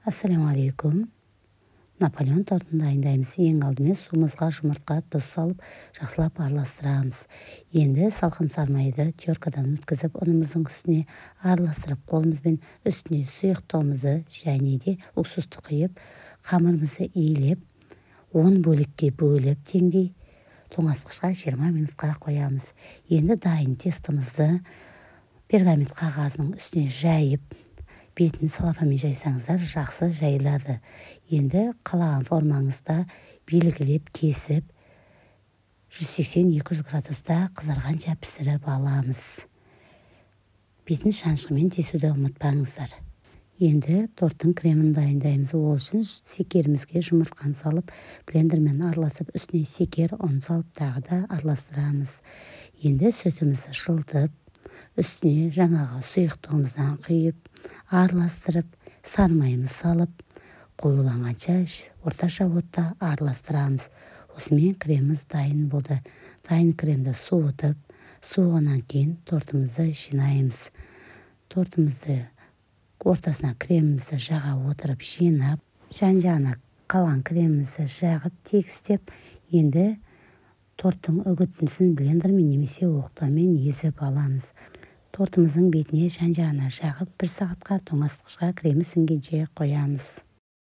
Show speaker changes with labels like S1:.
S1: Ассаламу алейкум. Наполеон тортун дайындаймыз. Ең алдымен суымызға жұмыртқа, тұз салып, жақсылап араластырамыз. Енді салқын сармайды теркадан өткізіп, ұнымыздың үстіне араластырып, қолымызбен үстіне сұйықтығымызды және де уксусты құйып, қамырымызды иілеп, 10 бөлікке бөліп, теңдей тоңазытқышқа 20 минутқа қоямыз. Енді дайын тестімізді пергамент қағазының үстіне жайып, бетін салафанмен жайсаңыздар жақсы жайылады. Енді қалаған формаңызда белгілеп кесіп 180-200 градуста қызарғанша пісіріп аламыз. Бетін шаншқымен тесуді ұмытпаңыздар. Енді торттың кремін дайындаймыз. Ол үшін секерімізге жұмыртқаны салып, блендермен араласып, үстіне секер, ұн салып, тағы да араластырамыз. Енді сүтімізді жылытып, үстіне жаңағы сұйықтығымыздан құйып, араластырып, сармаймыз салып, қоюланғанша орташа отта араластырамыз. Осымен креміміз дайын болды. Дайын кремді суытып, суығаннан кейін тортымызды жинаймыз. Тортымызды ортасына кремімізді жаға отырып жинап, жан-жағына қалған кремімізді жағып, тегістеп, енді торттың үгітіндісін блендермен немесе оқтаумен езіп аламыз. Тортымыздың бетіне жан-жағына жағып, 1 сағатқа тоңазытқышқа кремі сіңгенше қоямыз.